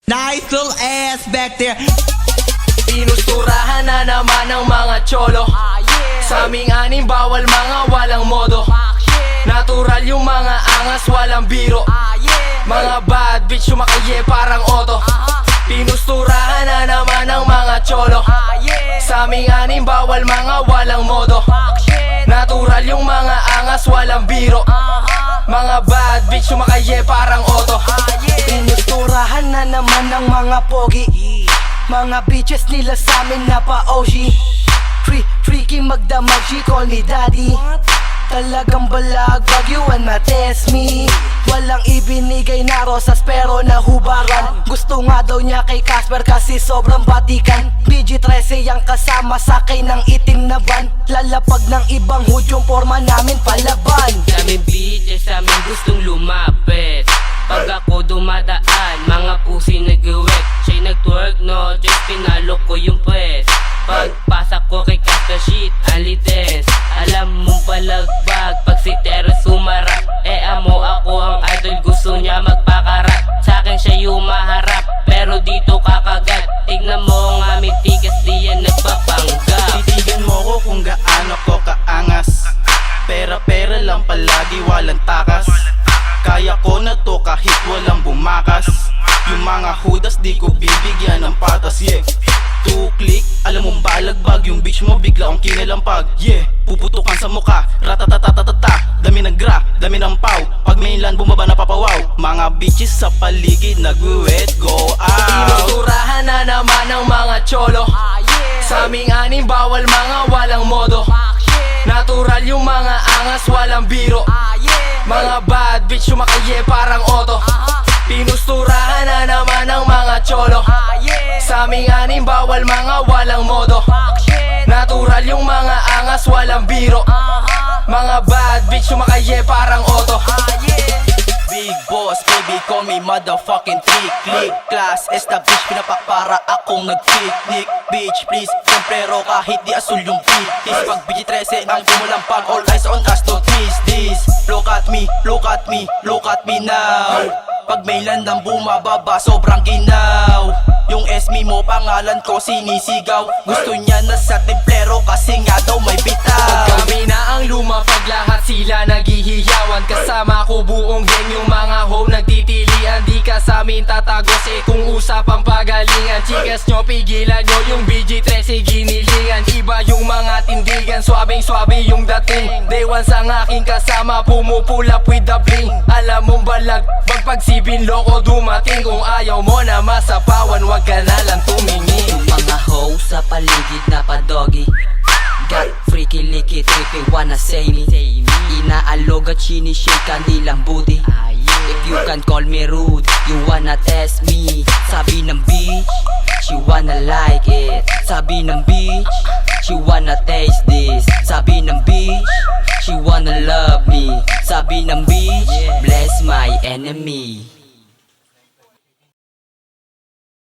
Nice little ass back there. Pinusturahan na naman ng mga cholo. Sa aming anim bawal mga walang modo. Natural yung mga angas walang biro. Mga bad bitch sumakaye parang auto. Pinusturahan na naman ng mga cholo. Sa aming anim bawal mga walang modo. Natural yung mga angas walang biro. Mga bad bitch sumakaye parang auto. Pinusturahan na naman ng mga pogi. Mga bitches nila sa amin na pa-OG. Freaky magdamag, she call me daddy. Talagang balag, wag you and matest me. Walang ibinigay na rosas pero nahubaran. Gusto nga daw niya kay Casper kasi sobrang batikan. PG-13 ang kasama sakay ng itim na van. Lalapag ng ibang hood yung forma namin palaban. Daming bitches sa amin gustong lumapit. Pag ako dumadaan, mga pusi nag-wet. Siya'y nag-twerk, no, just pinalo ko yung pwes. Pagpasak ko kay Casper shit, only dance. Alam mong balagbag, pag si Terrence sumarap. Amo ako ang idol, gusto niya magpakarat. Sa'kin siya yung maharap, pero dito kakagat. Tignan mo ang aming tikas, di yan nagpapanggap. Titigan mo ko kung gaano ko kaangas. Pera lang palagi, walang takas. Kaya ko na to kahit walang bumakas. Yung mga hudas di ko bibigyan ng patas, yeah. 2 click, alam mong balagbag. Yung bitch mo bigla kong kinalampag, yeah. Puputukan sa mukha, ratatatatata. Dami ng gra, dami ng paw. Pag mainland bumaba na papawaw. Mga bitches sa paligid nag-wet, go out. Pinusturahan na naman ng mga cholo. Sa aming anim bawal mga walang modo. Natural yung mga angas walang biro. Mga bad bitch sumakaye parang auto. Pinusturahan na naman ng mga cholo. Sa aming anim bawal mga walang modo. Natural yung mga angas walang biro. Mga bad bitch sumakaye parang auto. Big boss, baby, call me motherfucking trick. Click, class, establish, pinapakpara akong nag-picnic. Bitch, please, sombrero kahit di asul yung fitis. Pag BG-13 ang dumulampag, all eyes on us, don't miss this. Look at me, look at me, look at me now. Pag may landang bumababa, sobrang ginaw. Yung SME mo, pangalan ko sinisigaw. Gusto niya na sa templero kasi nga daw may bitaw. Kami na ang lumapag, lahat sila naghihiyawan. Kasama ko buong gang, yung mga ho nagtitilian. Di ka sa amin tatagos kung usapang pagalingan. Chikas nyo, pigilan nyo yung BG-13 ginilingan. Iba yung mga tindigan, swabing-swabe yung dating. Day one sa aking kasama, pumupulap with the bling. Alam mong balag, pag-pagsibin loko dumating. Kung ayaw mo na masapawan, wag ka na lang tumingin. Yung mga hoe sa paligid na pa-doggy. Got freaky, licky, trippy, wanna say me. Inaalog at sinishake kanilang booty. If you can call me rude, you wanna test me. Sabi ng bitch, she wanna like it. Sabi ng bitch, she wanna taste this. Sabi ng bitch, she wanna love me. Sabi ng bitch, bless my enemy.